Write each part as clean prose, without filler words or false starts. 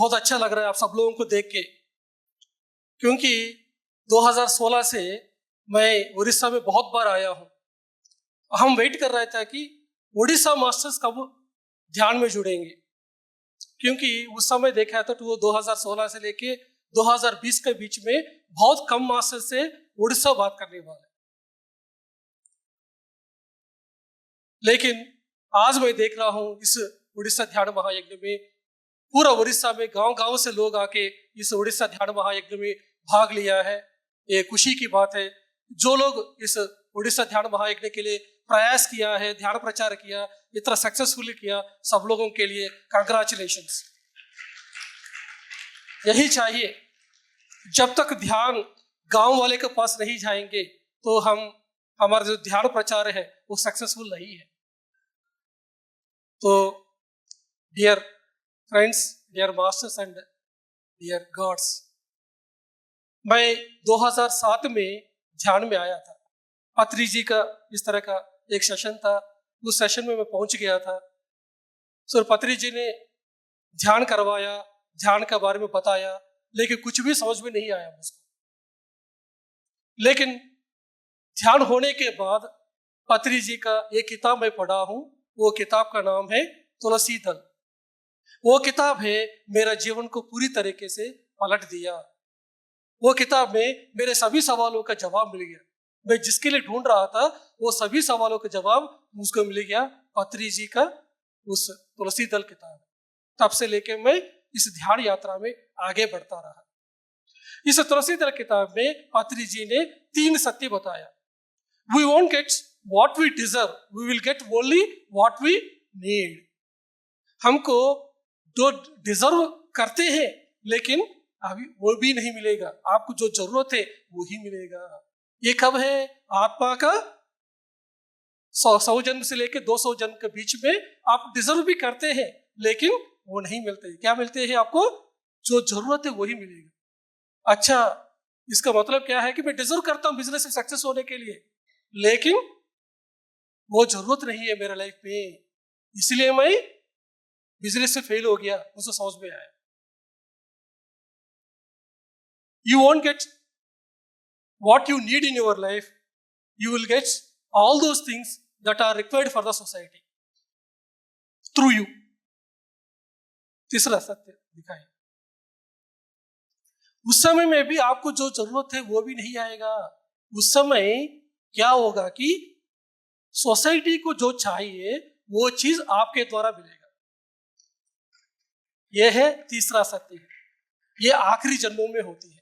बहुत अच्छा लग रहा है आप सब लोगों को देख के, क्योंकि 2016 से मैं उड़ीसा में बहुत बार आया हूँ। हम वेट कर रहे थे कि उड़ीसा मास्टर्स कब ध्यान में जुड़ेंगे, क्योंकि उस समय देखा था तो 2016 से लेके 2020 के बीच में बहुत कम मास्टर्स से उड़ीसा बात करने वाले। लेकिन आज मैं देख रहा हूँ इस उड़ीसा ध्यान महायज्ञ में पूरा उड़ीसा में गांव-गांव से लोग आके इस उड़ीसा ध्यान महायज्ञ में भाग लिया है। ये खुशी की बात है। जो लोग इस उड़ीसा ध्यान महायज्ञ के लिए प्रयास किया है, ध्यान प्रचार किया, इतना सक्सेसफुली किया, सब लोगों के लिए कांग्रेचुलेशंस। यही चाहिए। जब तक ध्यान गांव वाले के पास नहीं जाएंगे तो हमारा जो ध्यान प्रचार है वो सक्सेसफुल नहीं है। तो dear friends, dear masters and dear gods, मैं 2007 में ध्यान में आया था। पत्री जी का इस तरह का एक सेशन था, उस सेशन में मैं पहुंच गया था। सर पत्री जी ने ध्यान करवाया, ध्यान के बारे में बताया, लेकिन कुछ भी समझ में नहीं आया मुझको। लेकिन ध्यान होने के बाद पत्री जी का एक किताब मैं पढ़ा हूं, वो किताब का नाम है तुलसी दल। वो किताब है मेरा जीवन को पूरी तरीके से पलट दिया। वो किताब में मेरे सभी सवालों का जवाब मिल गया। मैं जिसके लिए ढूंढ रहा था वो सभी सवालों का जवाब मुझको मिल गया पत्री जी का उस तुलसी दल किताब। तब से लेके मैं इस ध्यान यात्रा में आगे बढ़ता रहा। इस तुलसी दल किताब में पत्री जी ने 3 सत्य बताया। We won't get what we deserve, we will get only what we need। हमको जो डिजर्व करते हैं लेकिन अभी वो भी नहीं मिलेगा, आपको जो जरूरत है वो ही मिलेगा। ये कब है? आत्मा का 100 जन्म से लेकर 200 जन्म के बीच में आप डिजर्व भी करते हैं लेकिन वो नहीं मिलते। क्या मिलते हैं? आपको जो जरूरत है वही मिलेगा। अच्छा, इसका मतलब क्या है कि मैं डिजर्व करता हूँ बिजनेस में सक्सेस होने के लिए, लेकिन वो जरूरत नहीं है मेरे लाइफ में, इसलिए मैं बिजनेस से फेल हो गया। मुझे समझ में आया you won't get what you need in your life, you will get all those things that are required for the society through you। तीसरा सत्य दिखाए, उस समय में भी आपको जो जरूरत है वो भी नहीं आएगा। उस समय क्या होगा कि सोसाइटी को जो चाहिए वो चीज आपके द्वारा मिलेगा। यह है तीसरा सत्य। ये आखिरी जन्मों में होती है।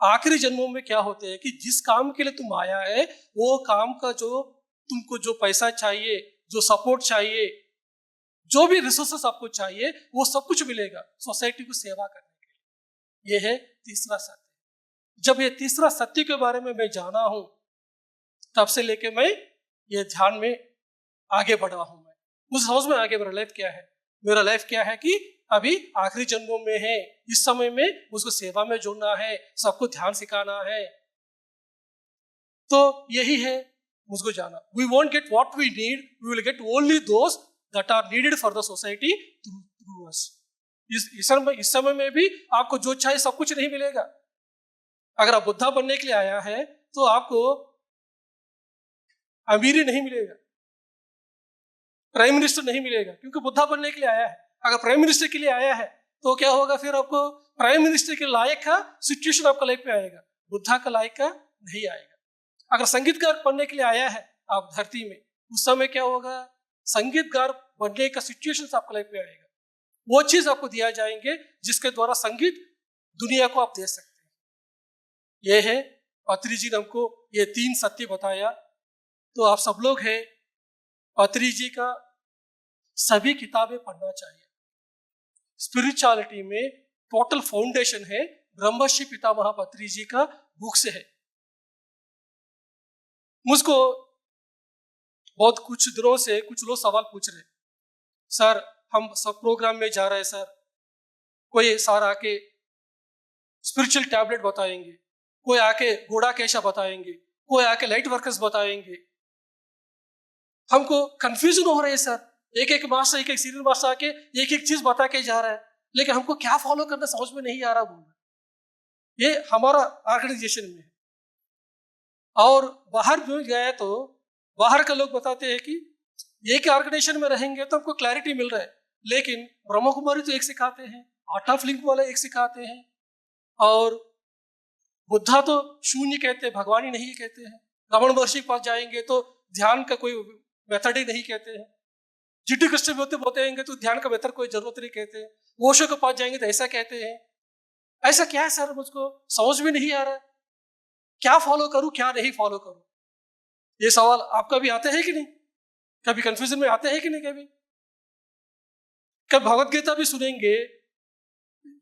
आखिरी जन्मों में क्या होते हैं कि जिस काम के लिए तुम आया है वो काम का जो तुमको जो पैसा चाहिए, जो सपोर्ट चाहिए, जो भी रिसोर्सेस आपको चाहिए वो सब कुछ मिलेगा सोसाइटी को सेवा करने के लिए। यह है तीसरा सत्य। जब ये तीसरा सत्य के बारे में मैं जाना हूं तब से लेके मैं ये ध्यान में आगे बढ़ा हूं। मैं मुझे समझ में आ गया मेरा लाइफ क्या है। मेरा लाइफ क्या है कि अभी आखिरी जन्मों में है, इस समय में उसको सेवा में जोड़ना है, सबको ध्यान सिखाना है। तो यही है मुझको जाना। We won't get what we need, we will get only those that are needed for the society through us। इस समय में भी आपको जो चाहिए सब कुछ नहीं मिलेगा। अगर आप बुद्धा बनने के लिए आया है तो आपको अमीरी नहीं मिलेगा, प्राइम मिनिस्टर नहीं मिलेगा, क्योंकि बुद्धा बनने के लिए आया है। अगर प्राइम मिनिस्टर के लिए आया है तो क्या होगा? फिर आपको प्राइम मिनिस्टर के लायक का सिचुएशन आपका लाइफ में आएगा, बुद्धा का लायक का नहीं आएगा। अगर संगीतकार बनने के लिए आया है आप धरती में, उस समय क्या होगा? संगीतकार बनने का सिचुएशन आपका लाइफ में आएगा। वो चीज आपको दिया जाएंगे जिसके द्वारा संगीत दुनिया को आप दे सकते हैं। यह है पत्री जी ने हमको ये 3 सत्य बताया। तो आप सब लोग हैं, पत्री जी का सभी किताबें पढ़ना चाहिए। स्पिरिचुअलिटी में टोटल फाउंडेशन है ब्रह्मर्षि पितामह पत्री जी का बुक्स है। मुझको बहुत कुछ दिनों से कुछ लोग सवाल पूछ रहे, सर हम सब प्रोग्राम में जा रहे हैं सर, कोई सर आके स्पिरिचुअल टैबलेट बताएंगे, कोई आके घोड़ा कैसा बताएंगे, कोई आके लाइट वर्कर्स बताएंगे, हमको कंफ्यूजन हो रहा है सर। एक एक मास्टर, एक एक सीनियर मास्टर आके एक एक चीज बता के जा रहा है। लेकिन हमको क्या फॉलो करना समझ में नहीं आ रहा बोल रहे। ये हमारा ऑर्गेनाइजेशन में है। और बाहर भी गए तो बाहर के लोग बताते हैं कि एक ऑर्गेनाइजेशन में रहेंगे तो हमको क्लैरिटी मिल रहा है, लेकिन ब्रह्म कुमारी तो एक सिखाते हैं, आर्ट ऑफ लिंक वाले एक सिखाते हैं, और बुद्धा तो शून्य कहते हैं, भगवान ही नहीं कहते हैं। रमन महर्षि के पास जाएंगे तो ध्यान का कोई मेथड ही नहीं कहते हैं। जीटी कृष्ण होते बताएंगे तो ध्यान का मेथड कोई जरूरत नहीं कहते हैं। ओशो के पास जाएंगे तो ऐसा कहते हैं। ऐसा क्या है सर, मुझको समझ में नहीं आ रहा है, क्या फॉलो करूं क्या नहीं फॉलो करूं। ये सवाल आपका भी आते हैं कि नहीं? कभी कंफ्यूजन में आते हैं कि नहीं? कभी भगवत गीता भी सुनेंगे,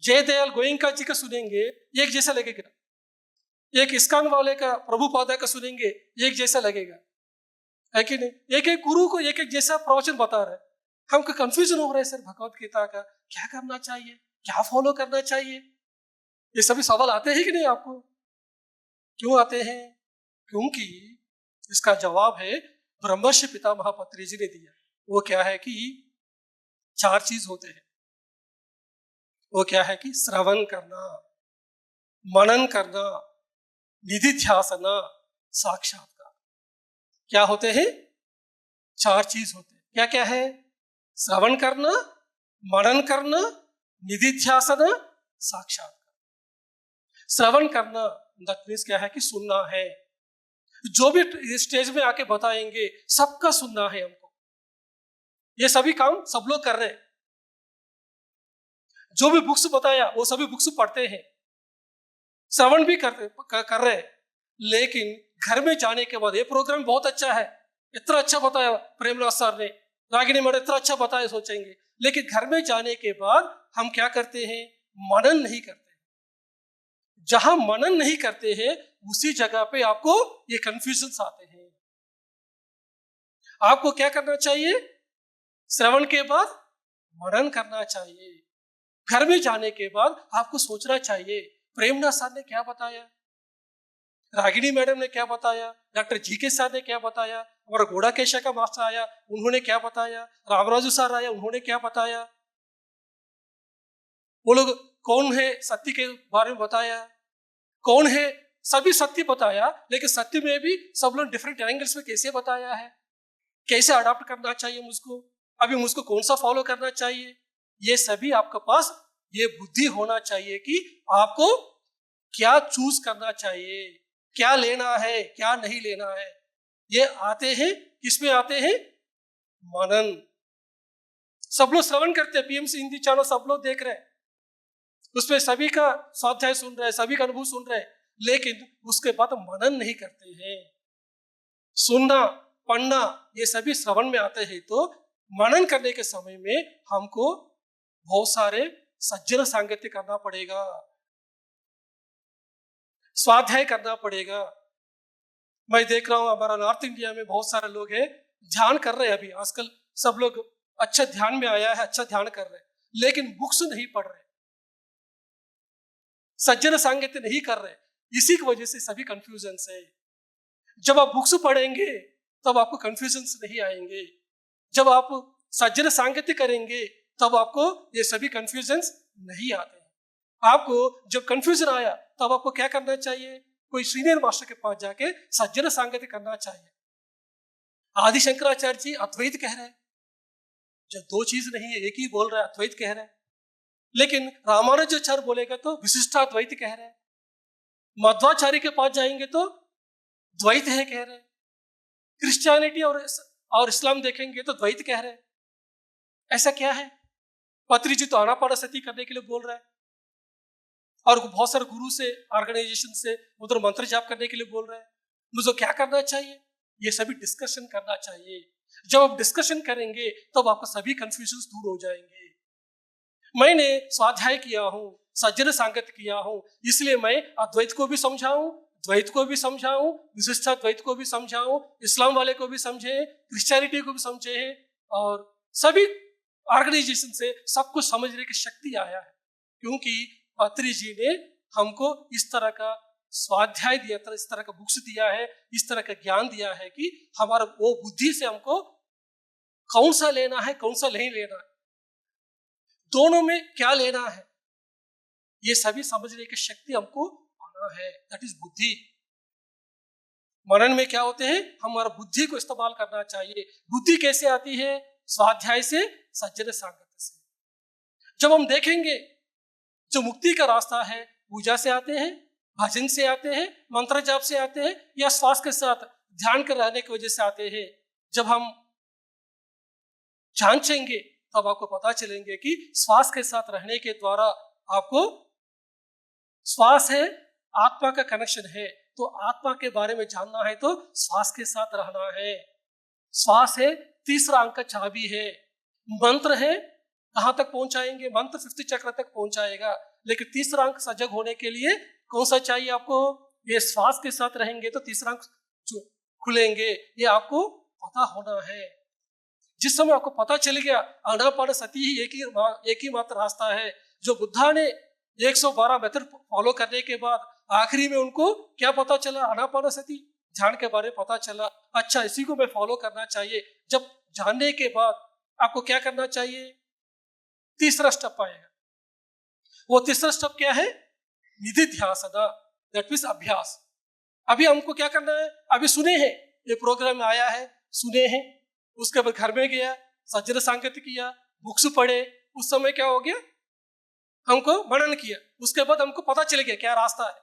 जयदयाल गोयंका जी का सुनेंगे, एक जैसा लगेगा। एक इस्कॉन वाले का, प्रभुपादा का सुनेंगे, एक जैसा लगेगा, है कि नहीं? एक एक गुरु को एक एक जैसा प्रवचन बता रहे हैं। हमको कंफ्यूजन हो रहा है सर भगवत गीता का क्या करना चाहिए, क्या फॉलो करना चाहिए। ये सभी सवाल आते हैं कि नहीं आपको? क्यों आते हैं? क्योंकि इसका जवाब है ब्रह्मर्षि पितामह पत्री जी ने दिया। वो क्या है कि 4 चीज होते हैं। वो क्या है कि श्रवण करना, मनन करना, निधिध्यासना, साक्षात्कार। क्या होते हैं? 4 चीज होते हैं। क्या क्या है? श्रवण करना, मनन करना, निधिध्यासना, साक्षात्कार। श्रवण करना दैट मीन्स क्या है कि सुनना है। जो भी स्टेज में आके बताएंगे सबका सुनना है हमको। ये सभी काम सब लोग कर रहे हैं। जो भी बुक्स बताया वो सभी बुक्स पढ़ते हैं, श्रवण भी कर रहे हैं। लेकिन घर में जाने के बाद ये प्रोग्राम बहुत अच्छा है, इतना अच्छा बताया प्रेमनाथ सर ने, रागिनी मैडम इतना अच्छा बताया, सोचेंगे। लेकिन घर में जाने के बाद हम क्या करते हैं? मनन नहीं करते। जहां मनन नहीं करते हैं उसी जगह पे आपको ये कंफ्यूजन आते हैं। आपको क्या करना चाहिए? श्रवण के बाद मनन करना चाहिए। घर में जाने के बाद आपको सोचना चाहिए प्रेमनाथ सर ने क्या बताया, रागिनी मैडम ने क्या बताया, डॉक्टर जीके सर ने क्या बताया, हमारा घोड़ा केशा का मास्टर आया उन्होंने क्या बताया, रामराजू सर आया उन्होंने क्या बताया, वो लोग कौन है सत्य के बारे में बताया, कौन है सभी सत्य बताया। लेकिन सत्य में भी सब लोग डिफरेंट एंगल्स में कैसे बताया है, कैसे अडॉप्ट करना चाहिए मुझको, अभी मुझको कौन सा फॉलो करना चाहिए। ये सभी आपके पास ये बुद्धि होना चाहिए कि आपको क्या चूज करना चाहिए, क्या लेना है क्या नहीं लेना है। ये आते हैं किसमें आते हैं? मनन। सब लोग श्रवण करते हैं, पीएमसी हिंदी चैनल सब लोग देख रहे हैं, उसमें सभी का स्वाध्याय सुन रहे हैं, सभी का अनुभव सुन रहे हैं, लेकिन उसके बाद मनन नहीं करते हैं। सुनना पढ़ना ये सभी श्रवण में आते हैं, तो मनन करने के समय में हमको बहुत सारे सज्जन सांगत्य करना पड़ेगा, स्वाध्याय करना पड़ेगा। मैं देख रहा हूं हमारा नॉर्थ इंडिया में बहुत सारे लोग हैं ध्यान कर रहे हैं। अभी आजकल सब लोग अच्छा ध्यान में आया है, अच्छा ध्यान कर रहे हैं, लेकिन बुक्स नहीं पढ़ रहे, सज्जन सांगत्य नहीं कर रहे। इसी की वजह से सभी कंफ्यूजन है। जब आप बुक्स पढ़ेंगे तब आपको कंफ्यूजन नहीं आएंगे, जब आप सज्जन सांगत्य करेंगे तब आपको ये सभी कंफ्यूजन नहीं आते हैं। आपको जब कंफ्यूजन आया तब आपको क्या करना चाहिए? कोई सीनियर मास्टर के पास जाके सज्जन सांगत्य करना चाहिए। आदि शंकराचार्य जी अद्वैत कह रहे हैं, जब 2 चीज नहीं है एक ही बोल रहा है, अद्वैत कह रहे हैं। लेकिन रामानुजाचार्य बोलेगा तो विशिष्टाद्वैत कह रहे हैं। मध्वाचार्य के पास जाएंगे तो द्वैत है कह रहे हैं। क्रिश्चियनिटी और इस्लाम देखेंगे तो द्वैत कह रहे हैं। ऐसा क्या है? पत्री जी तो आनापानसति करने के लिए बोल रहे हैं, और बहुत सारे गुरु से ऑर्गेनाइजेशन से उधर मंत्र जाप करने के लिए बोल रहे हैं। मुझे क्या करना चाहिए? ये सभी डिस्कशन करना चाहिए। जब आप डिस्कशन करेंगे तब आपका सभी कंफ्यूजन दूर हो जाएंगे। मैंने स्वाध्याय किया हूं, सज्जन सांगत्य किया हूं, इसलिए मैं अद्वैत को भी समझाऊं, द्वैत को भी समझाऊं, विशिष्टाद्वैत को भी समझाऊं, इस्लाम वाले को भी समझे, क्रिश्चियनिटी को भी समझे, और सभी ऑर्गेनाइजेशन से सब कुछ समझने की शक्ति आया है, क्योंकि पत्री जी ने हमको इस तरह का स्वाध्याय दिया था, इस तरह का बुक्स दिया है, इस तरह का ज्ञान दिया है कि हमारा वो बुद्धि से हमको कौन सा लेना है कौन सा नहीं लेना है। दोनों में क्या लेना है, ये सभी समझने की शक्ति हमको आना है, दैट इज बुद्धि। मनन में क्या होते हैं, हमारा बुद्धि को इस्तेमाल करना चाहिए। बुद्धि कैसे आती है, स्वाध्याय से, सज्जन संगत से। जब हम देखेंगे जो मुक्ति का रास्ता है, पूजा से आते हैं, भजन से आते हैं, मंत्र जाप से आते हैं, या श्वास के साथ ध्यान कर रहने की वजह से आते हैं। जब हम जांचेंगे तब आपको पता चलेंगे कि श्वास के साथ रहने के द्वारा आपको, श्वास है आत्मा का कनेक्शन है, तो आत्मा के बारे में जानना है तो श्वास के साथ रहना है। श्वास है तीसरा अंक का चाबी है। मंत्र है कहां तक पहुंचाएंगे, मंत्र 5th चक्र तक पहुंचाएगा, लेकिन तीसरा अंक सजग होने के लिए कौन सा चाहिए आपको, ये श्वास के साथ रहेंगे तो तीसरा अंक जो खुलेंगे, ये आपको पता होना है। जिस समय आपको पता चल गया आनापानसति ही एक ही मात्र रास्ता है, जो बुद्धा ने 112 मेथड फॉलो करने के बाद आखिरी में उनको क्या पता चला, आनापानसति ध्यान के बारे में पता चला, अच्छा इसी को मैं फॉलो करना चाहिए। जब जानने के बाद आपको क्या करना चाहिए, तीसरा स्टेप आएगा। वो तीसरा स्टेप क्या है, निधिध्यासना, दैट मींस अभ्यास। अभी हमको क्या करना है, अभी सुने हैं, ये प्रोग्राम में आया है, सुने हैं, उसके बाद घर में गया, सज्जन संगत किया, बुक्स पढ़े, उस समय क्या हो गया, हमको मनन किया, उसके बाद हमको पता चल गया क्या रास्ता है।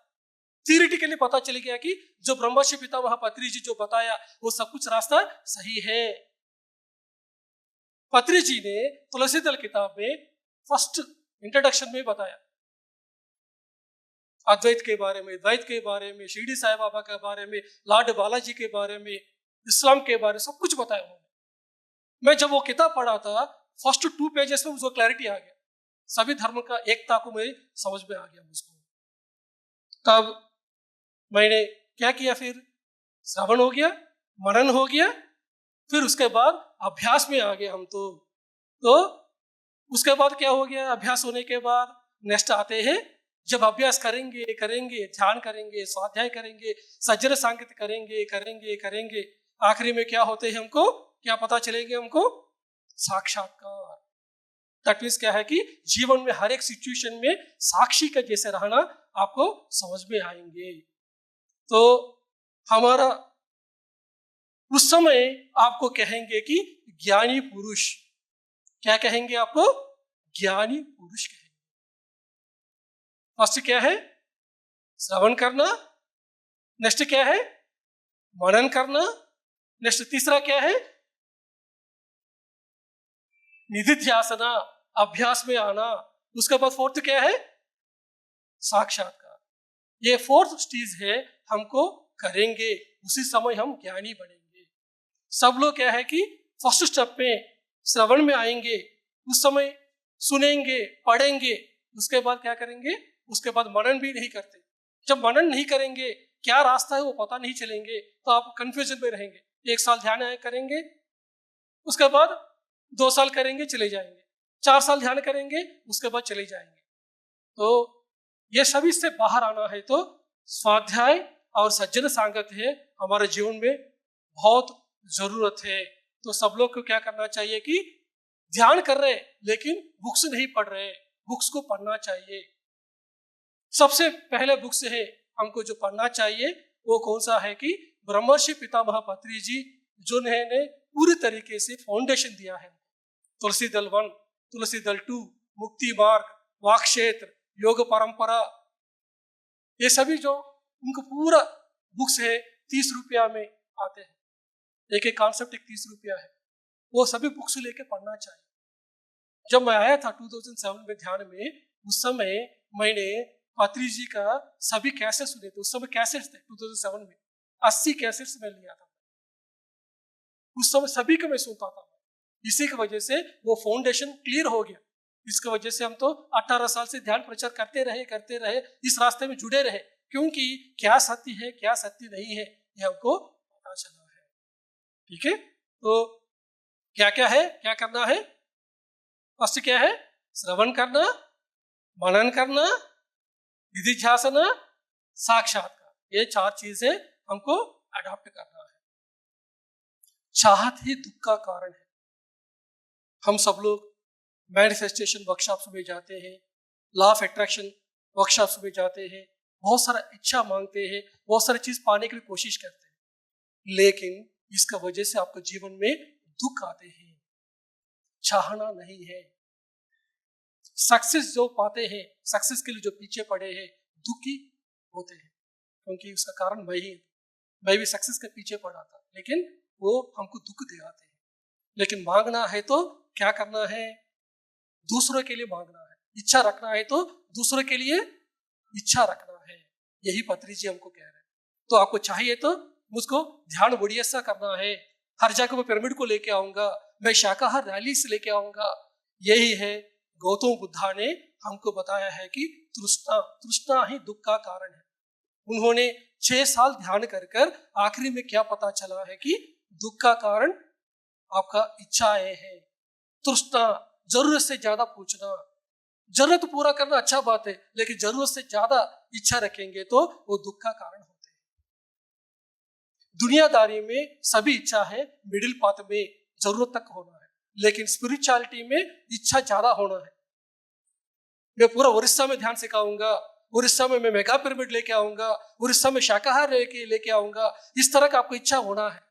थियरिटिकली पता चल गया कि जो ब्रह्मर्षि पितामह पत्री जी जो बताया वो सब कुछ रास्ता सही है। पत्री जी ने तुलसी दल किताब में फर्स्ट इंट्रोडक्शन में बताया अद्वैत के बारे में, द्वैत के बारे में, शिरडी साईं बाबा के बारे में, लॉर्ड बालाजी के बारे में, इस्लाम के बारे में सब कुछ बताया उन्होंने। मैं जब वो किताब पढ़ा था, फर्स्ट 2 पेजेस में मुझको क्लैरिटी आ गया, सभी धर्म का एकता को मैं समझ में आ गया मुझको। तब मैंने क्या किया, फिर श्रवण हो गया, मनन हो गया, फिर उसके बाद अभ्यास में आ गए हम। तो उसके बाद क्या हो गया, अभ्यास होने के बाद नेक्स्ट आते हैं, जब अभ्यास करेंगे ध्यान करेंगे, स्वाध्याय करेंगे, सज्जन सांगत करेंगे, आखिरी में क्या होते हैं, हमको क्या पता चलेंगे, हमको साक्षात्कार। दैट मीन्स क्या है कि जीवन में हर एक सिचुएशन में साक्षी का जैसे रहना आपको समझ में आएंगे। तो हमारा उस समय आपको कहेंगे कि ज्ञानी पुरुष, क्या कहेंगे आपको, ज्ञानी पुरुष कहेंगे। फर्स्ट क्या है, श्रवण करना, नेक्स्ट क्या है, मनन करना, नेक्स्ट तीसरा क्या है, निधिध्यासना, अभ्यास में आना, उसके बाद फोर्थ क्या है, साक्षात्कार। ये फोर्थ स्टेज है, हमको करेंगे उसी समय हम ज्ञानी बनेंगे। सब लोग क्या है कि फर्स्ट स्टेप में श्रवण में आएंगे, उस समय सुनेंगे, पढ़ेंगे, उसके बाद क्या करेंगे, उसके बाद मनन भी नहीं करते। जब मनन नहीं करेंगे, क्या रास्ता है वो पता नहीं चलेंगे, तो आप कंफ्यूजन में रहेंगे। 1 साल ध्यान करेंगे, उसके बाद 2 साल करेंगे, चले जाएंगे, 4 साल ध्यान करेंगे, उसके बाद चले जाएंगे। तो ये सभी से बाहर आना है तो स्वाध्याय और सज्जन सांगत है हमारे जीवन में बहुत जरूरत है। तो सब लोग को क्या करना चाहिए कि ध्यान कर रहे लेकिन बुक्स नहीं पढ़ रहे, बुक्स को पढ़ना चाहिए। सबसे पहले बुक्स है हमको जो पढ़ना चाहिए वो कौन सा है कि ब्रह्मर्षि पितामह पत्री जी जो ने पूरी तरीके से फाउंडेशन दिया है। तुलसी दल 1, तुलसी दल 2, मुक्ति मार्ग, वाक क्षेत्र, योग परंपरा, ये सभी जो उनका पूरा बुक्स है 30 रुपया में आते हैं, एक कॉन्सेप्ट 30 रुपया है, वो सभी बुक्स लेके पढ़ना चाहिए। जब मैं आया था 2007 में ध्यान में, उस समय मैंने पत्री जी का सभी कैसेट सुने थे। उस समय कैसेट्स थे 2007 में 80 कैसेट्स में लिया था, उस समय सभी को मैं सुनता था। इसी की वजह से वो फाउंडेशन क्लियर हो गया। इसकी वजह से हम तो 18 साल से ध्यान प्रचार करते रहे, इस रास्ते में जुड़े रहे, क्योंकि क्या सत्य है क्या सत्य नहीं है ये हमको पता चला है। ठीक है, तो क्या क्या है, क्या करना है, फर्स्ट क्या है, श्रवण करना, मनन करना, निधिध्यासना, साक्षात्कार, ये 4 चीजें हमको अडॉप्ट करना है। चाहत ही दुख का कारण है। हम सब लोग मैनिफेस्टेशन वर्कशॉप्स में जाते हैं, लॉ ऑफ अट्रैक्शन वर्कशॉप्स में जाते हैं, बहुत सारा इच्छा मांगते हैं, बहुत सारी चीज पाने के लिए कोशिश करते हैं, लेकिन इसका वजह से आपके जीवन में दुख आते हैं। चाहना नहीं है। सक्सेस जो पाते हैं, सक्सेस के लिए जो पीछे पड़े हैं, दुखी होते हैं, क्योंकि उसका कारण मैं भी सक्सेस के पीछे पड़ा था, लेकिन वो हमको दुख दे आते हैं। लेकिन मांगना है तो क्या करना है? दूसरों के लिए मांगना है। इच्छा रखना है तो दूसरों के लिए इच्छा रखना है। यही पत्री जी हमको कह रहे हैं। तो आपको चाहिए तो मुझको ध्यान बढ़िया सा करना है। हर जगह मैं पिरामिड को लेके आऊंगा, मैं शाकाहार रैली से लेके आऊंगा। यही है गौतम बुद्धा ने हमको बताया है कि तृष्णा ही दुख का कारण है। उन्होंने 6 साल ध्यान कर आखिरी में क्या पता चला है कि दुख का कारण आपका इच्छाएं है। तृष्णा, जरूरत से ज्यादा पूछना। जरूरत पूरा करना अच्छा बात है, लेकिन जरूरत से ज्यादा इच्छा रखेंगे तो वो दुख का कारण होते हैं। दुनियादारी में सभी इच्छा है मिडिल पाथ में जरूरत तक होना है, लेकिन स्पिरिचुअलिटी में इच्छा ज्यादा होना है। मैं पूरा उड़ीसा में ध्यान सिखाऊंगा, उड़ीसा में मैं मेगा पिरामिड लेके आऊंगा, उड़ीसा में शाकाहार लेके आऊंगा। इस तरह का आपको इच्छा होना है।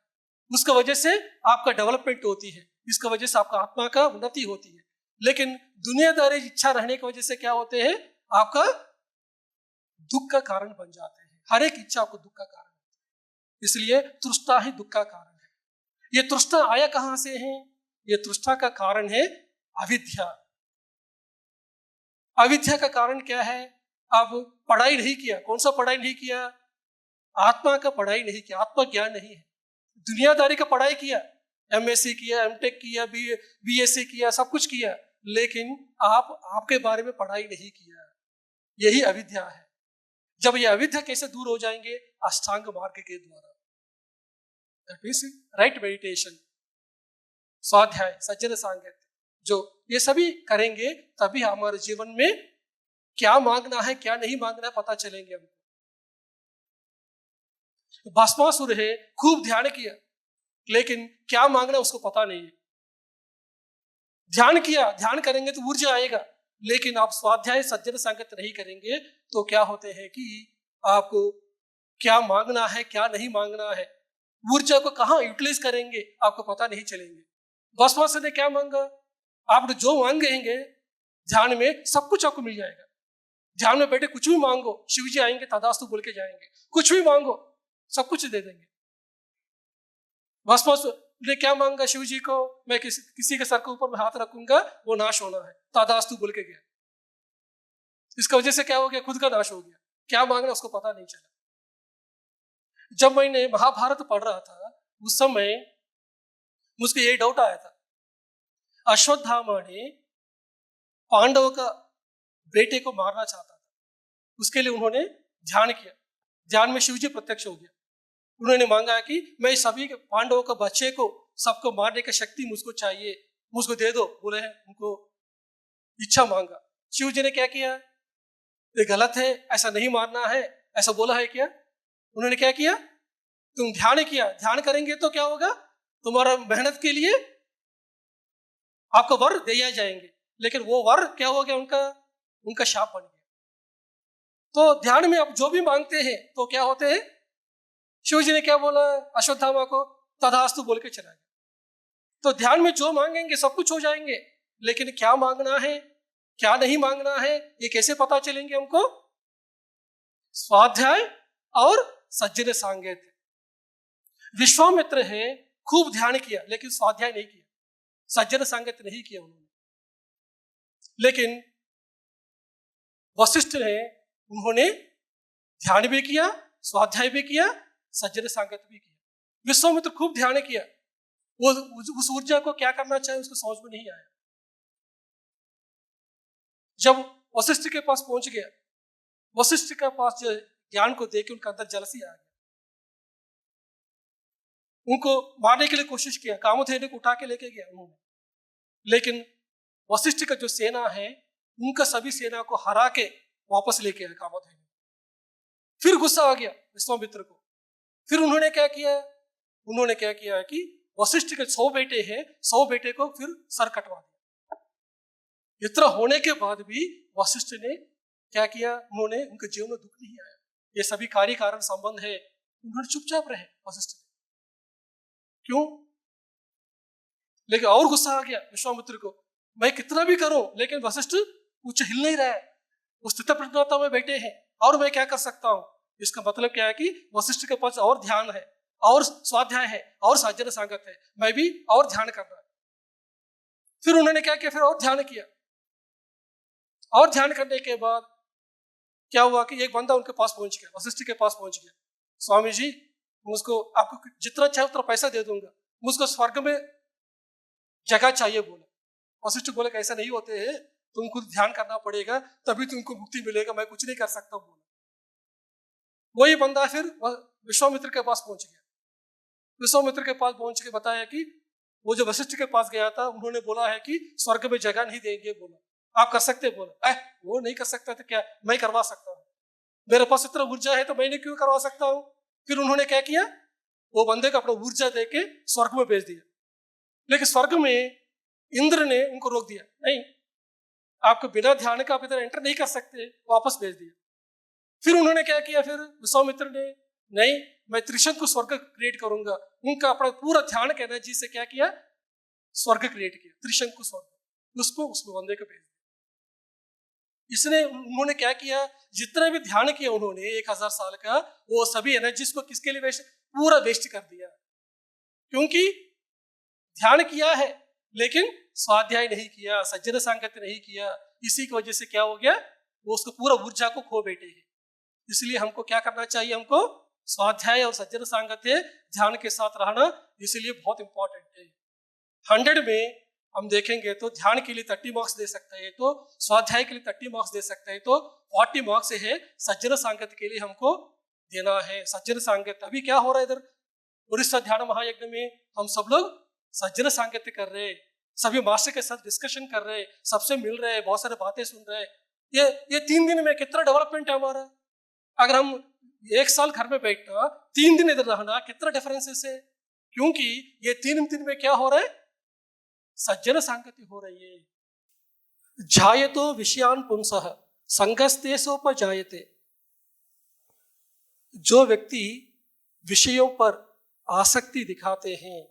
उसका वजह से आपका डेवलपमेंट होती है, इसका वजह से आपका आत्मा का उन्नति होती है। लेकिन दुनियादारी इच्छा रहने की वजह से क्या होते हैं? आपका दुख का कारण बन जाते हैं। हर एक इच्छा आपको दुख का कारण होती है। इसलिए तृष्णा ही दुख का कारण है। ये तृष्णा आया कहां से है? ये तृष्णा का कारण है अविद्या। अविद्या का कारण क्या है? आप पढ़ाई नहीं किया। कौन सा पढ़ाई नहीं किया? आत्मा का पढ़ाई नहीं किया, आत्मा ज्ञान नहीं है। दुनियादारी का पढ़ाई किया, एमएससी किया, एमटेक किया, बीएससी किया, सब कुछ किया, लेकिन आपके बारे में पढ़ाई नहीं किया। यही अविद्या है। जब ये अविद्या कैसे दूर हो जाएंगे? अष्टांग मार्ग के द्वारा। दैट मींस राइट मेडिटेशन, स्वाध्याय, सज्जन सांगत, जो ये सभी करेंगे तभी हमारे जीवन में क्या मांगना है क्या नहीं मांगना है पता चलेंगे हमको। भस्मासुर है, खूब ध्यान किया, लेकिन क्या मांगना उसको पता नहीं है। ध्यान किया, ध्यान करेंगे तो ऊर्जा आएगा, लेकिन आप स्वाध्याय सज्जन संगत नहीं करेंगे तो क्या होते हैं कि आपको क्या मांगना है क्या नहीं मांगना है, ऊर्जा को कहाँ यूटिलाइज करेंगे आपको पता नहीं चलेंगे। भस्मासुर ने क्या मांगा? आप जो मांगेंगे ध्यान में सब कुछ आपको मिल जाएगा। ध्यान में बैठे कुछ भी मांगो, शिव जी आएंगे तथास्तु बोल के जाएंगे। कुछ भी मांगो सब कुछ दे देंगे। भस्मासुर ने क्या मांगा शिव जी को? मैं किसी के सर के ऊपर में हाथ रखूंगा वो नाश होना है, तथास्तु बोल के गया। इसका वजह से क्या हो गया? खुद का नाश हो गया। क्या मांगना उसको पता नहीं चला। जब मैंने महाभारत पढ़ रहा था उस समय मुझको ये डाउट आया था, अश्वत्थामा ने पांडव का बेटे को मारना चाहता था। उसके लिए उन्होंने ध्यान किया, ध्यान में शिव जी प्रत्यक्ष हो गया। उन्होंने मांगा कि मैं सभी पांडवों के बच्चे को सबको मारने की शक्ति मुझको चाहिए, मुझको दे दो। बोले हैं उनको इच्छा मांगा। शिव जी ने क्या किया? ये गलत है, ऐसा नहीं मारना है, ऐसा बोला है क्या? उन्होंने क्या किया? तुम ध्यान किया, ध्यान करेंगे तो क्या होगा? तुम्हारा मेहनत के लिए आपको वर दिया जाएंगे, लेकिन वो वर क्या हो गया? उनका शाप बन गया। तो ध्यान में आप जो भी मांगते हैं तो क्या होते हैं? शिव जी ने क्या बोला अश्वत्थामा को? तथास्तु बोल के चला गया। तो ध्यान में जो मांगेंगे सब कुछ हो जाएंगे, लेकिन क्या मांगना है क्या नहीं मांगना है ये कैसे पता चलेंगे हमको? स्वाध्याय और सज्जन सांगत। विश्वामित्र है, खूब ध्यान किया लेकिन स्वाध्याय नहीं किया, सज्जन सांगत नहीं किया उन्होंने। लेकिन वशिष्ठ है, उन्होंने ध्यान भी किया, स्वाध्याय भी किया, सज्जन सांगत भी किया। विश्वामित्र खूब ध्यान किया, वो उस ऊर्जा को क्या करना चाहे उसको समझ में नहीं आया। जब वशिष्ठ के पास पहुंच गया, वशिष्ठ के पास जो ज्ञान को देख के उनका अंदर जलसी आ गया। उनको मारने के लिए कोशिश किया, कामधेनु को उठा के लेके गया उन्होंने, लेकिन वशिष्ठ का जो सेना है उनका सभी सेना को हरा के वापस लेके आया कामधेनु। फिर गुस्सा आ गया विश्वामित्र को। फिर उन्होंने क्या किया कि वशिष्ठ के 100 बेटे हैं, 100 बेटे को फिर सर कटवा दिया। इतना होने के बाद भी वशिष्ठ ने क्या किया, उन्होंने उनके जीवन में दुख नहीं आया। ये सभी कार्य कारण संबंध है, उन्होंने चुपचाप रहे वशिष्ठ। क्यों? लेकिन और गुस्सा आ गया विश्वामित्र को, मैं कितना भी करूं लेकिन वशिष्ठ कुछ हिल नहीं रहा है, वो स्थित प्रज्ञता में बैठे हैं और मैं क्या कर सकता हूं। इसका मतलब क्या है कि वशिष्ठ के पास और ध्यान है, और स्वाध्याय है, और साजन सांगत है, मैं भी और ध्यान करना है। फिर उन्होंने क्या किया, फिर और ध्यान किया, और ध्यान करने के बाद क्या हुआ कि एक बंदा उनके पास पहुंच गया, वशिष्ठ के पास पहुंच गया। स्वामी जी, मुझको आपको जितना चाहे उतना पैसा दे दूंगा, मुझको स्वर्ग में जगह चाहिए बोला। वशिष्ठ बोले ऐसा नहीं होते है, तुम खुद ध्यान करना पड़ेगा तभी तुमको मुक्ति मिलेगा, मैं कुछ नहीं कर सकता बोला। वही बंदा फिर विश्वामित्र के पास पहुंच गया। विश्वामित्र के पास पहुंच के बताया कि वो जो वशिष्ठ के पास गया था, उन्होंने बोला है कि स्वर्ग में जगह नहीं देंगे बोला, आप कर सकते बोला। वो नहीं कर सकता तो क्या, मैं करवा सकता हूँ, मेरे पास इतना ऊर्जा है तो मैंने क्यों करवा सकता हूँ। फिर उन्होंने क्या किया, वो बंदे को अपना ऊर्जा देके स्वर्ग में भेज दिया। लेकिन स्वर्ग में इंद्र ने उनको रोक दिया, नहीं आपको बिना ध्यान का आप इधर एंटर नहीं कर सकते, वापस भेज दिया। फिर उन्होंने क्या किया, फिर विश्वामित्र ने नहीं मैं त्रिशंकु स्वर्ग क्रिएट करूंगा, उनका अपना पूरा ध्यान के एनर्जी से क्या किया, स्वर्ग क्रिएट किया, त्रिशंकु स्वर्ग, उसको उसमें बंदे को भेज दिया। इसने उन्होंने क्या किया, जितना भी ध्यान किया उन्होंने 1000 साल का, वो सभी एनर्जीज को किसके लिए वेस्ट, पूरा वेस्ट कर दिया। क्योंकि ध्यान किया है लेकिन स्वाध्याय नहीं किया, सज्जन सांगत्य नहीं किया, इसी की वजह से क्या हो गया, वो उसको पूरा ऊर्जा को खो बैठे हैं। इसलिए हमको क्या करना चाहिए, हमको स्वाध्याय और सज्जन सांगत्य ध्यान के साथ रहना इसलिए बहुत इंपॉर्टेंट है। 100 में हम देखेंगे तो ध्यान के लिए 30 मार्क्स दे सकते हैं, तो स्वाध्याय के लिए 30 मार्क्स दे सकते हैं, तो 40 मार्क्स है सज्जन सांगत्य के लिए हमको देना है। सज्जन सांगत्य अभी क्या हो रहा है इधर उड़ीसा ध्यान महायज्ञ में, हम सब लोग सज्जन सांगत्य कर रहे, सभी मास्टर के साथ डिस्कशन कर रहे, सबसे मिल रहे, बहुत सारे बातें सुन रहे। ये 3 दिन में कितना डेवलपमेंट है हमारा। अगर हम 1 साल घर में बैठना, 3 दिन इधर रहना, कितना डिफरेंसेस है। क्योंकि ये 3 दिन में क्या हो रहा है, सज्जन सांगत्य हो रही है। जायतो विषयान पुंसः संगस्तेसोपजायते, जो व्यक्ति विषयों पर आसक्ति दिखाते हैं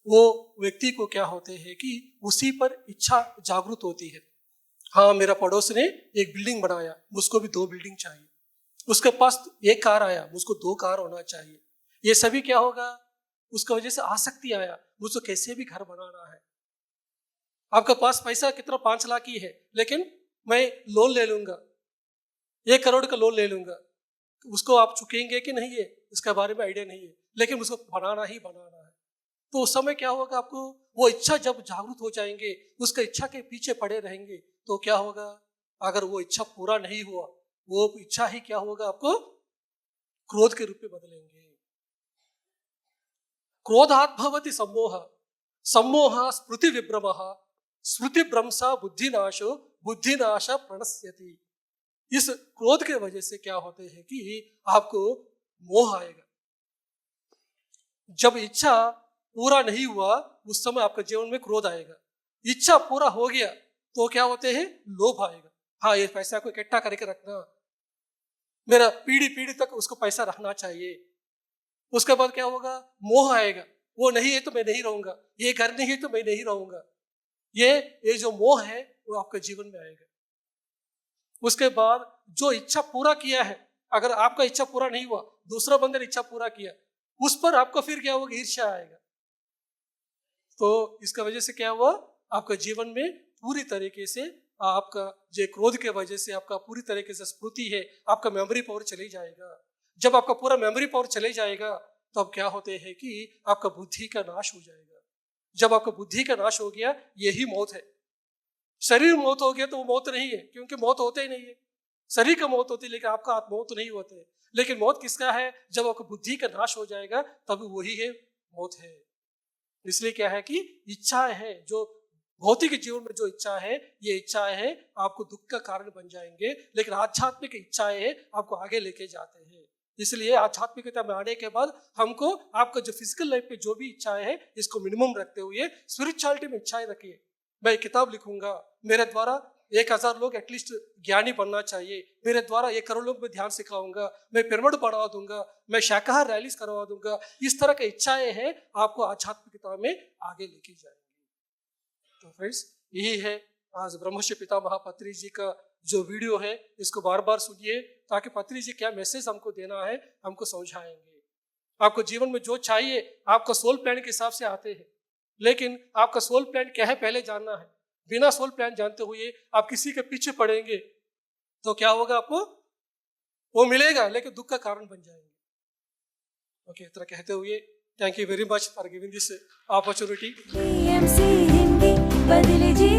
वो व्यक्ति को क्या होते हैं कि उसी पर इच्छा जागृत होती है। हाँ, मेरा पड़ोस ने एक बिल्डिंग बनाया, मुझको भी 2 बिल्डिंग चाहिए, उसके पास 1 कार आया, मुझको 2 कार होना चाहिए। ये सभी क्या होगा, उसका वजह से आसक्ति आया, मुझको कैसे भी घर बनाना है। आपके पास पैसा कितना 5 लाख ही है, लेकिन मैं लोन ले लूंगा, 1 करोड़ का लोन ले लूंगा, उसको आप चुकेंगे कि नहीं है इसके बारे में आइडिया नहीं है, लेकिन उसको बनाना ही बनाना है। तो उस समय क्या होगा, आपको वो इच्छा जब जागृत हो जाएंगे, उसका इच्छा के पीछे पड़े रहेंगे, तो क्या होगा, अगर वो इच्छा पूरा नहीं हुआ, वो इच्छा ही क्या होगा, आपको क्रोध के रूप में बदलेंगे। क्रोधात् भवति सम्मोह, सम्मोह स्मृति विभ्रमः, स्मृति भ्रंशा बुद्धिनाशो, बुद्धिनाश प्रणश्यति। इस क्रोध के वजह से क्या होते हैं कि आपको मोह आएगा। जब इच्छा पूरा नहीं हुआ उस समय आपके जीवन में क्रोध आएगा। इच्छा पूरा हो गया तो क्या होते हैं, लोभ आएगा। हाँ, ये पैसा को इकट्ठा करके रखना, मेरा पीढ़ी पीढ़ी तक उसको पैसा रखना चाहिए। उसके बाद क्या होगा, मोह आएगा, वो नहीं है तो मैं नहीं रहूंगा, ये घर नहीं है तो मैं नहीं रहूंगा। ये जो मोह है वो आपके जीवन में आएगा। उसके बाद जो इच्छा पूरा किया है, अगर आपका इच्छा पूरा नहीं हुआ, दूसरा बंदे ने इच्छा पूरा किया, उस पर आपको फिर क्या होगा, ईर्ष्या आएगा। तो इसका वजह से क्या हुआ, आपका जीवन में पूरी तरीके से आपका जो क्रोध के वजह से आपका पूरी तरीके से स्मृति है, आपका मेमोरी पावर चले जाएगा। जब आपका पूरा मेमोरी पावर चले जाएगा तो अब क्या होते हैं कि आपका बुद्धि का नाश हो जाएगा। जब आपका बुद्धि का नाश हो गया, यही मौत है। शरीर मौत हो गया तो वो मौत नहीं है, क्योंकि मौत होते ही नहीं है। शरीर का मौत होती है लेकिन आपका मौत नहीं होते। लेकिन मौत किसका है, जब आपका बुद्धि का नाश हो जाएगा तब वही है मौत है। इसलिए क्या है कि इच्छा है, जो भौतिक जीवन में जो इच्छा है, ये इच्छाएं है आपको दुख का कारण बन जाएंगे, लेकिन आध्यात्मिक इच्छाएं है आपको आगे लेके जाते हैं। इसलिए आध्यात्मिकता में आने के बाद हमको आपका जो फिजिकल लाइफ पे जो भी इच्छाएं है, इसको मिनिमम रखते हुए स्पिरिचुअलिटी में इच्छाएं रखिए। मैं किताब लिखूंगा, मेरे द्वारा 1000 लोग एटलीस्ट ज्ञानी बनना चाहिए, मेरे द्वारा 1 करोड़ लोग मैं ध्यान सिखाऊंगा, मैं पिरामिड बढ़ा दूंगा, मैं शाकाहार रैलीज करवा दूंगा। इस तरह की इच्छाएं हैं आपको आध्यात्मिकता में आगे लेके जाएंगी। तो फ्रेंड्स, यही है आज ब्रह्मर्षि पितामह पत्री जी का जो वीडियो है, इसको बार बार सुनिए ताकि पत्री जी क्या मैसेज हमको देना है हमको समझाएंगे। आपको जीवन में जो चाहिए आपका सोल प्लान के हिसाब से आते हैं, लेकिन आपका सोल प्लान क्या है पहले जानना है। बिना सोल प्लान जानते हुए आप किसी के पीछे पड़ेंगे तो क्या होगा, आपको वो मिलेगा लेकिन दुख का कारण बन जाएंगे। ओके, इतना कहते हुए thank you very much for giving this opportunity. PMC Hindi बदले जी